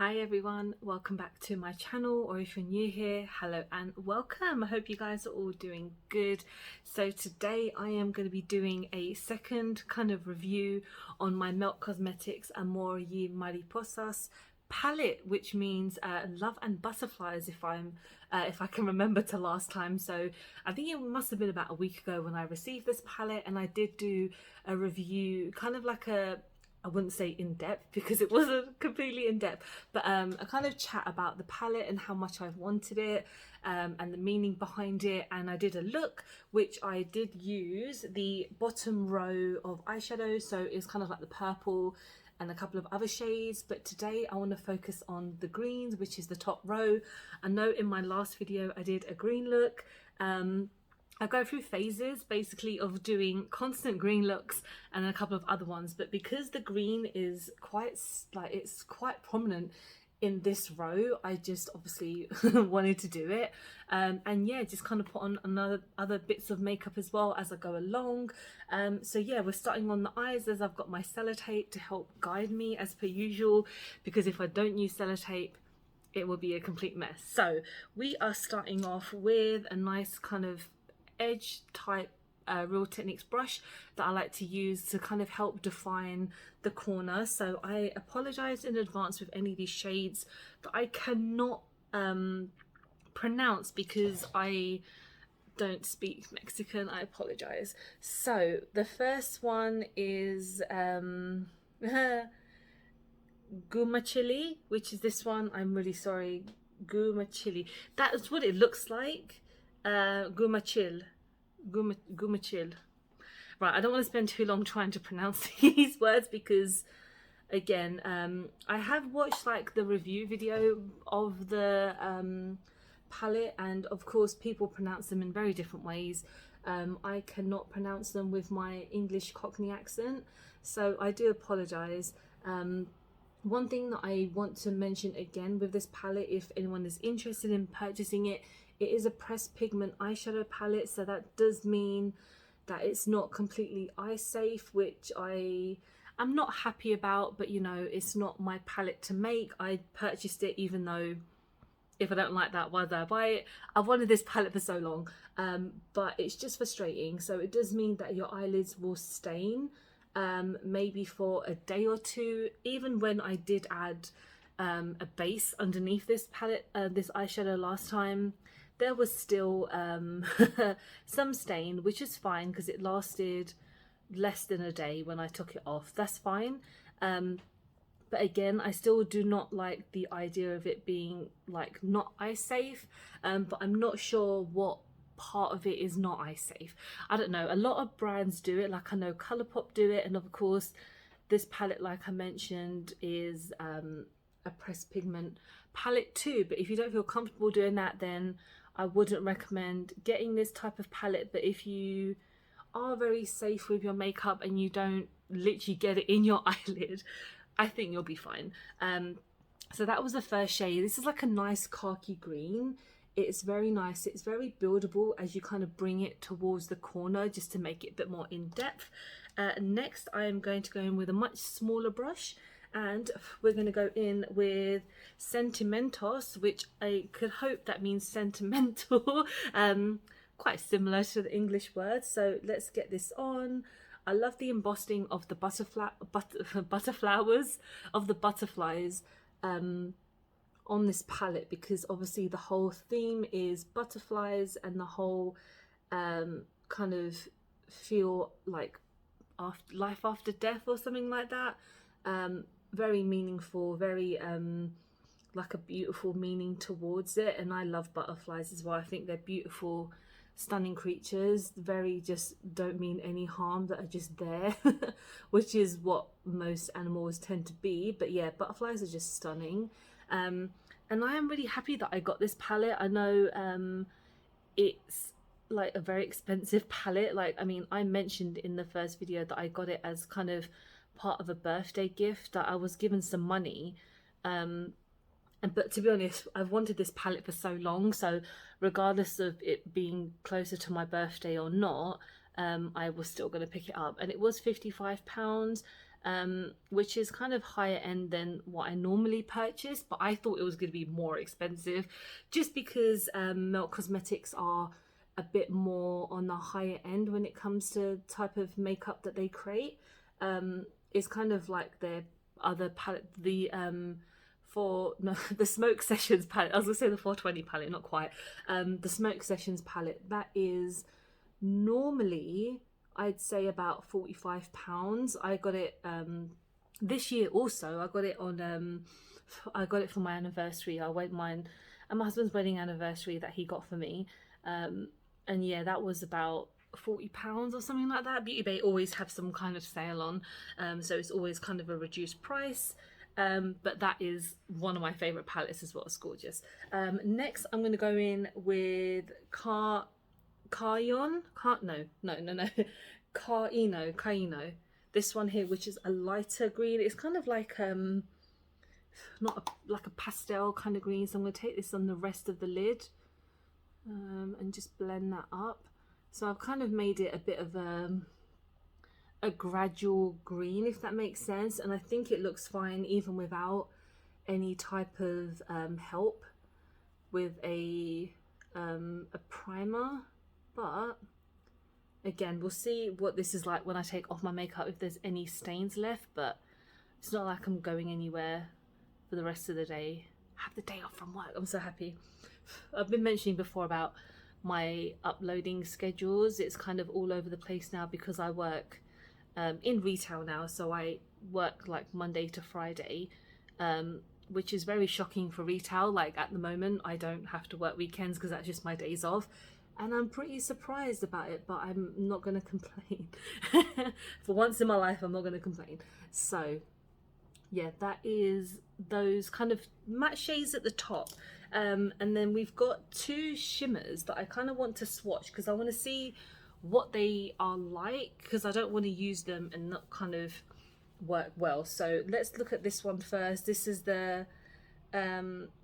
Hi everyone, welcome back to my channel, or if you're new here, hello and welcome. I hope you guys are all doing good. So today I am going to be doing a second kind of review on my Melt Cosmetics Amor y Mariposas palette, which means love and butterflies if I can remember to last time. So I think it must have been about a week ago when I received this palette, and I did do a review, kind of like I wouldn't say in depth because it wasn't completely in depth, but a kind of chat about the palette and how much I've wanted it, and the meaning behind it. And I did a look, which I did use the bottom row of eyeshadow, so it's kind of like the purple and a couple of other shades, but today I want to focus on the greens, which is the top row. I know in my last video I did a green look. I go through phases basically of doing constant green looks and a couple of other ones, but because the green is quite it's quite prominent in this row, I just obviously wanted to do it, and yeah, just kind of put on other bits of makeup as well as I go along. So yeah, we're starting on the eyes, as I've got my sellotape to help guide me as per usual, because if I don't use sellotape it will be a complete mess. So we are starting off with a nice kind of edge type Real Techniques brush that I like to use to kind of help define the corner. So I apologize in advance with any of these shades that I cannot pronounce because I don't speak Mexican. I apologize. So the first one is Gumachili, which is this one. I'm really sorry, Gumachili. That's what it looks like. Gumachil. Right, I don't want to spend too long trying to pronounce these words because, again, I have watched like the review video of the palette, and of course people pronounce them in very different ways. I cannot pronounce them with my English Cockney accent, so I do apologize. One thing that I want to mention again with this palette, if anyone is interested in purchasing it, it is a pressed pigment eyeshadow palette, so that does mean that it's not completely eye safe, which I'm not happy about, but you know, it's not my palette to make. I purchased it even though, if I don't like that, why did I buy it? I've wanted this palette for so long, but it's just frustrating. So it does mean that your eyelids will stain, maybe for a day or two. Even when I did add a base underneath this palette, this eyeshadow last time, there was still some stain, which is fine because it lasted less than a day when I took it off. That's fine. But again, I still do not like the idea of it being like not eye safe, but I'm not sure what part of it is not eye safe. I don't know, a lot of brands do it, like I know Colourpop do it, and of course this palette, like I mentioned, is a pressed pigment palette too. But if you don't feel comfortable doing that, then I wouldn't recommend getting this type of palette. But if you are very safe with your makeup and you don't literally get it in your eyelid, I think you'll be fine. So that was the first shade. This is like a nice khaki green. It's very nice. It's very buildable as you kind of bring it towards the corner, just to make it a bit more in depth. Next, I am going to go in with a much smaller brush, and we're going to go in with Sentimentos, which I could hope that means sentimental. Quite similar to the English word. So let's get this on. I love the embossing of the butterflies on this palette, because obviously the whole theme is butterflies, and the whole kind of feel like life after death or something like that. Very meaningful, very like a beautiful meaning towards it. And I love butterflies as well. I think they're beautiful, stunning creatures, very just don't mean any harm, that are just there, which is what most animals tend to be. But yeah, butterflies are just stunning. And I am really happy that I got this palette. I know it's like a very expensive palette. Like, I mean, I mentioned in the first video that I got it as kind of part of a birthday gift, that I was given some money, but to be honest, I've wanted this palette for so long, so regardless of it being closer to my birthday or not, I was still going to pick it up. And it was £55, which is kind of higher end than what I normally purchase, but I thought it was going to be more expensive just because Melt Cosmetics are a bit more on the higher end when it comes to type of makeup that they create. It's kind of like their other palette, the the Smoke Sessions palette. I was gonna say the 420 palette, not quite. The Smoke Sessions palette, that is normally I'd say about £45. I got it this year also. I got it on I got it for my anniversary. I went mine and my husband's wedding anniversary that he got for me. And yeah, that was about £40 or something like that. Beauty Bay always have some kind of sale on, so it's always kind of a reduced price. But that is one of my favorite palettes as well. It's gorgeous. Next I'm going to go in with Kaino. This one here, which is a lighter green. It's kind of like like a pastel kind of green. So I'm going to take this on the rest of the lid and just blend that up. So I've kind of made it a bit of a gradual green, if that makes sense, and I think it looks fine even without any type of help with a primer. But again, we'll see what this is like when I take off my makeup, if there's any stains left, but it's not like I'm going anywhere for the rest of the day. I have the day off from work. I'm so happy. I've been mentioning before about my uploading schedules. It's kind of all over the place now because I work in retail now, so I work like Monday to Friday, which is very shocking for retail. Like at the moment I don't have to work weekends because that's just my days off, and I'm pretty surprised about it, but I'm not going to complain. For once in my life I'm not going to complain. So yeah, that is those kind of matte shades at the top, and then we've got two shimmers that I kind of want to swatch because I want to see what they are like, because I don't want to use them and not kind of work well. So let's look at this one first. This is the Silentio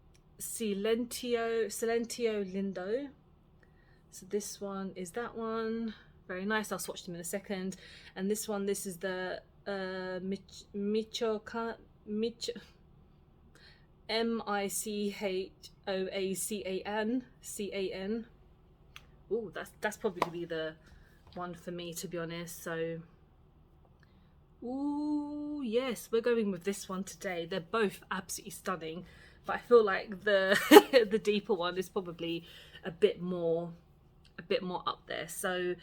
Lindo. So this one is that one. Very nice. I'll swatch them in a second. And this one, this is the Michoacan. Oh, that's probably gonna be the one for me, to be honest. So, ooh, yes, we're going with this one today. They're both absolutely stunning, but I feel like the the deeper one is probably a bit more up there. So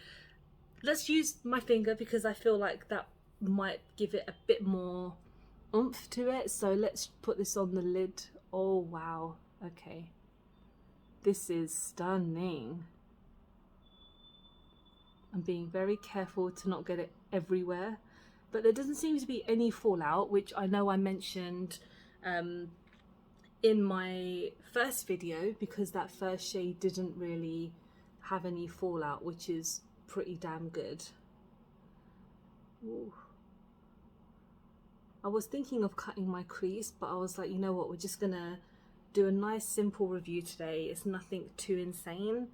let's use my finger because I feel like that might give it a bit more oomph to it. So let's put this on the lid. Oh wow, okay, this is stunning. I'm being very careful to not get it everywhere, but there doesn't seem to be any fallout, which I know I mentioned in my first video, because that first shade didn't really have any fallout, which is pretty damn good. Ooh. I was thinking of cutting my crease, but I was like, you know what, we're just gonna do a nice simple review today. It's nothing too insane.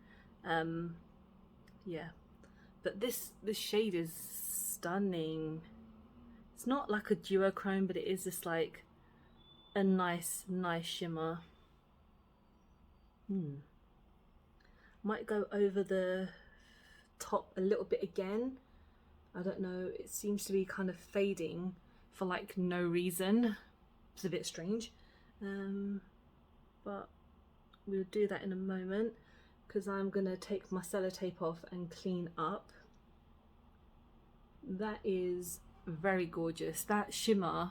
Yeah, but this shade is stunning. It's not like a duochrome, but it is just like a nice shimmer. Might go over the top a little bit again. I don't know, it seems to be kind of fading for like no reason. It's a bit strange, but we'll do that in a moment because I'm gonna take my sellotape off and clean up. That is very gorgeous. That shimmer,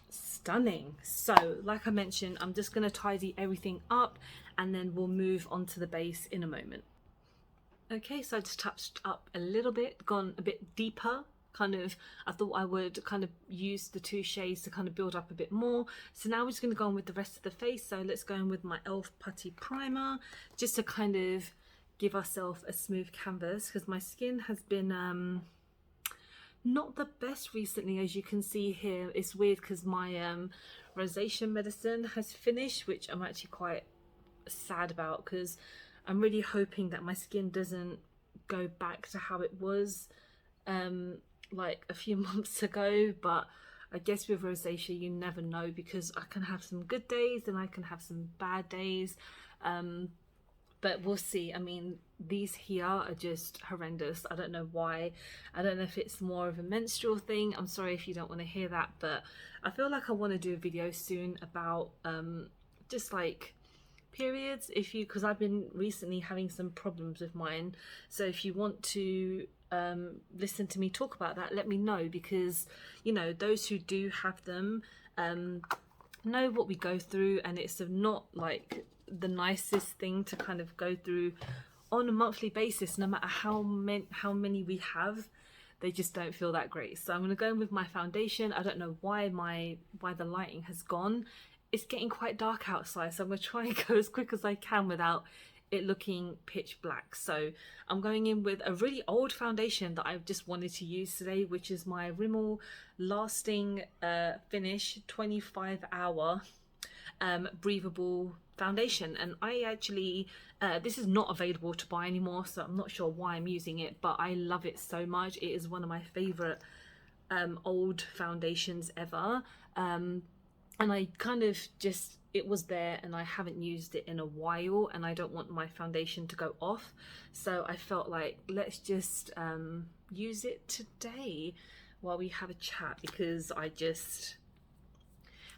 stunning. So like I mentioned, I'm just gonna tidy everything up and then we'll move on to the base in a moment. Okay, so I just touched up a little bit, gone a bit deeper. Kind of, I thought I would kind of use the two shades to kind of build up a bit more. So now we're just going to go on with the rest of the face. So let's go in with my e.l.f. Putty Primer, just to kind of give ourselves a smooth canvas, because my skin has been not the best recently, as you can see here. It's weird because my rosacea medicine has finished, which I'm actually quite sad about, because I'm really hoping that my skin doesn't go back to how it was like a few months ago, but I guess with rosacea you never know, because I can have some good days and I can have some bad days, but we'll see. I mean, these here are just horrendous. I don't know why. I don't know if it's more of a menstrual thing. I'm sorry if you don't want to hear that, but I feel like I want to do a video soon about just like periods, if you, because I've been recently having some problems with mine. So if you want to listen to me talk about that, let me know, because you know, those who do have them know what we go through, and it's not like the nicest thing to kind of go through on a monthly basis. No matter how many we have, they just don't feel that great. So I'm going to go in with my foundation. I don't know why the lighting has gone. It's getting quite dark outside, so I'm going to try and go as quick as I can without it looking pitch black. So I'm going in with a really old foundation that I've just wanted to use today, which is my Rimmel Lasting Finish 25-hour breathable foundation. And I actually this is not available to buy anymore, so I'm not sure why I'm using it, but I love it so much. It is one of my favorite old foundations ever. And I kind of just, it was there and I haven't used it in a while, and I don't want my foundation to go off, so I felt like let's just use it today while we have a chat, because I just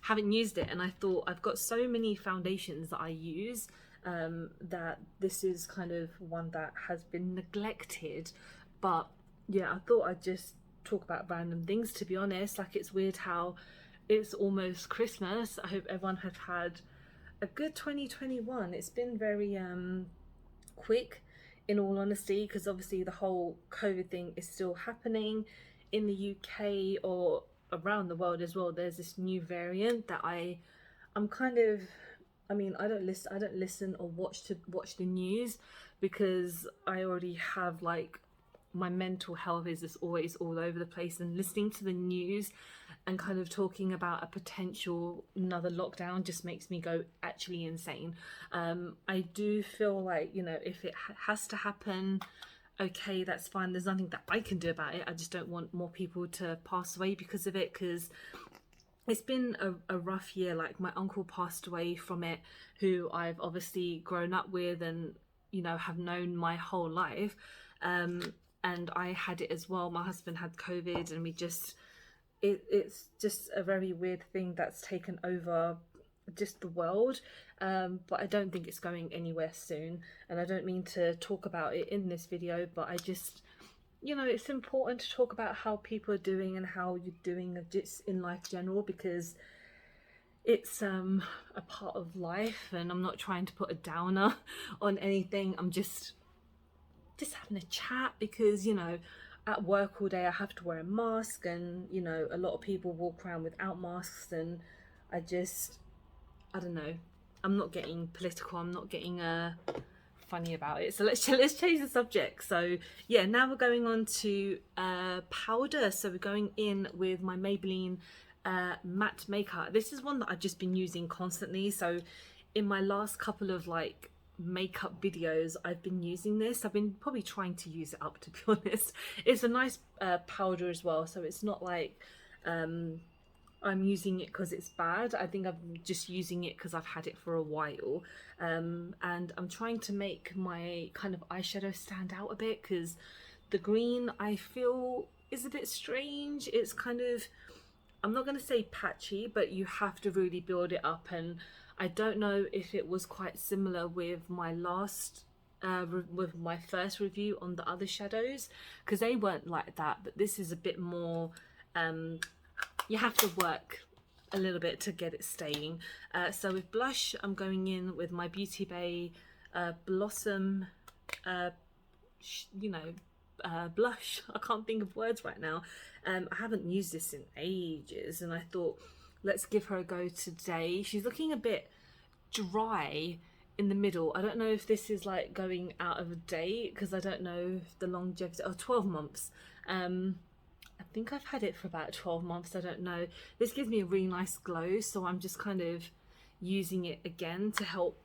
haven't used it. And I thought, I've got so many foundations that I use that this is kind of one that has been neglected. But yeah, I thought I'd just talk about random things, to be honest. Like, it's weird how it's almost Christmas. I hope everyone has had a good 2021. It's been very quick, in all honesty, because obviously the whole COVID thing is still happening in the UK or around the world as well. There's this new variant that I'm kind of, I mean, I don't listen or watch the news, because I already have, like, my mental health is just always all over the place, and listening to the news and kind of talking about a potential another lockdown just makes me go actually insane. I do feel like, you know, if it has to happen, okay, that's fine. There's nothing that I can do about it. I just don't want more people to pass away because of it, because it's been a rough year. Like, my uncle passed away from it, who I've obviously grown up with and, you know, have known my whole life. And I had it as well. My husband had COVID, and we just, it's just a very weird thing that's taken over just the world. But I don't think it's going anywhere soon, and I don't mean to talk about it in this video, but I just, you know, it's important to talk about how people are doing and how you're doing just in life general, because it's a part of life, and I'm not trying to put a downer on anything. I'm just having a chat, because, you know, at work all day I have to wear a mask, and, you know, a lot of people walk around without masks, and I don't know, I'm not getting political, I'm not getting funny about it. So let's change the subject. So yeah, now we're going on to powder. So we're going in with my Maybelline matte makeup. This is one that I've just been using constantly. So in my last couple of like makeup videos, I've been using this. I've been probably trying to use it up, to be honest. It's a nice powder as well, so it's not like I'm using it because it's bad. I think I'm just using it because I've had it for a while, and I'm trying to make my kind of eyeshadow stand out a bit, because the green I feel is a bit strange. It's kind of, I'm not going to say patchy, but you have to really build it up, and I don't know if it was quite similar with my last with my first review on the other shadows, because they weren't like that, but this is a bit more you have to work a little bit to get it staying. So with blush, I'm going in with my Beauty Bay Blossom blush. I can't think of words right now. I haven't used this in ages, and I thought, let's give her a go today. She's looking a bit dry in the middle. I don't know if this is like going out of date, because I don't know the longevity. Oh, 12 months. I think I've had it for about 12 months. I don't know. This gives me a really nice glow, so I'm just kind of using it again to help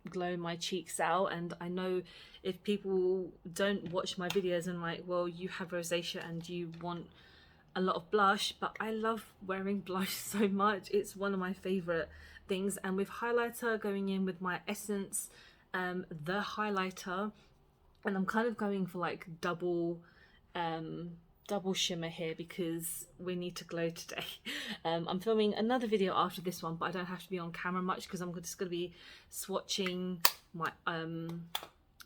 glow my cheeks out. And I know if people don't watch my videos and like, well, you have rosacea and you want a lot of blush, but I love wearing blush so much. It's one of my favorite things. And with highlighter, going in with my Essence the highlighter, and I'm kind of going for like double shimmer here because we need to glow today. I'm filming another video after this one, but I don't have to be on camera much because I'm just going to be swatching my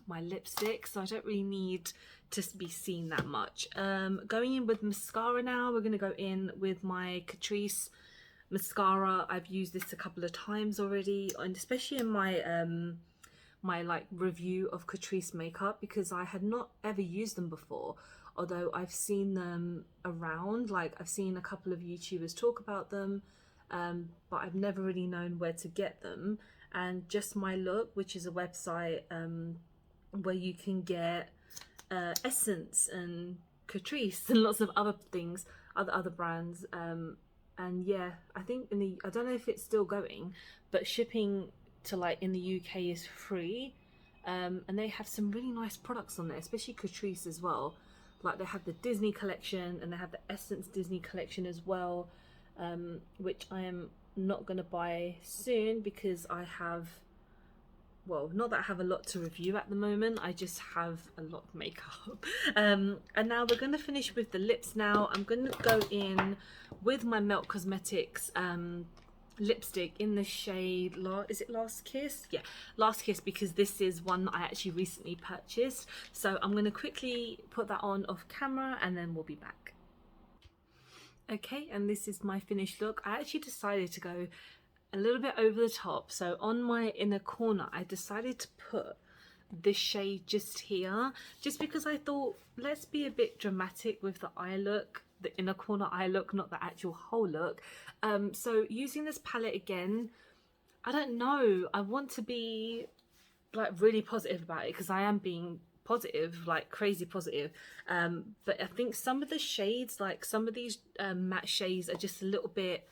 my lipstick, so I don't really need to be seen that much. Going in with mascara now, we're going to go in with my Catrice mascara. I've used this a couple of times already, and especially in my my like review of Catrice makeup, because I had not ever used them before, although I've seen them around. Like I've seen a couple of YouTubers talk about them, but I've never really known where to get them. And Just My Look, which is a website where you can get Essence and Catrice and lots of other things, other brands, and yeah, I think I don't know if it's still going, but shipping to like in the UK is free, and they have some really nice products on there, especially Catrice as well. Like they have the Disney collection and they have the Essence Disney collection as well, which I am not going to buy soon because I have, well, not that I have a lot to review at the moment, I just have a lot of makeup. And now we're going to finish with the lips now. I'm going to go in with my Melt Cosmetics lipstick in the shade, is it Last Kiss? Yeah, Last Kiss, because this is one that I actually recently purchased. So I'm going to quickly put that on off camera and then we'll be back. Okay, and this is my finished look. I actually decided to go a little bit over the top. So on my inner corner, I decided to put this shade just here, just because I thought, let's be a bit dramatic with the eye look, the inner corner eye look, not the actual whole look. So using this palette again, I don't know, I want to be like really positive about it because I am being positive, like crazy positive, but I think some of the shades, like some of these matte shades, are just a little bit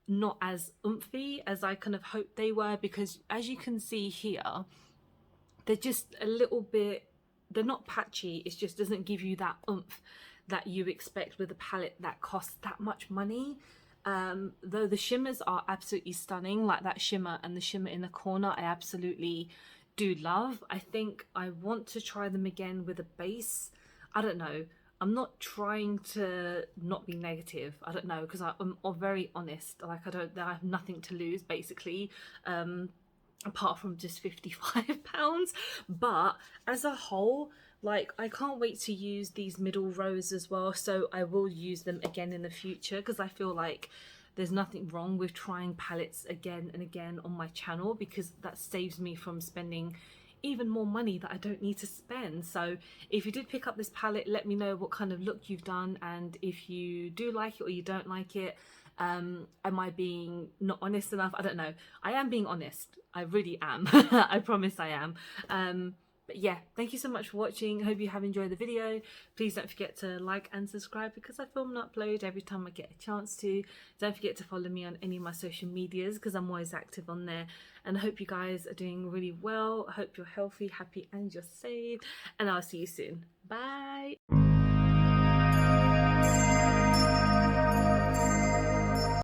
not as oomphy as I kind of hoped they were, because as you can see here, they're just a little bit, they're not patchy, it just doesn't give you that oomph that you expect with a palette that costs that much money. Though the shimmers are absolutely stunning, like that shimmer and the shimmer in the corner I absolutely do love. I think I want to try them again with a base. I don't know, I'm not trying to not be negative, I don't know, because I'm very honest. Like I have nothing to lose basically, apart from just £55. But as a whole, like I can't wait to use these middle rows as well, so I will use them again in the future, because I feel like there's nothing wrong with trying palettes again and again on my channel, because that saves me from spending even more money that I don't need to spend. So if you did pick up this palette, let me know what kind of look you've done, and if you do like it or you don't like it. Am I being not honest enough? I don't know. I am being honest, I really am. I promise I am. But yeah, thank you so much for watching. I hope you have enjoyed the video. Please don't forget to like and subscribe, because I film and upload every time I get a chance to. Don't forget to follow me on any of my social medias, because I'm always active on there. And I hope you guys are doing really well. I hope you're healthy, happy and you're safe. And I'll see you soon. Bye.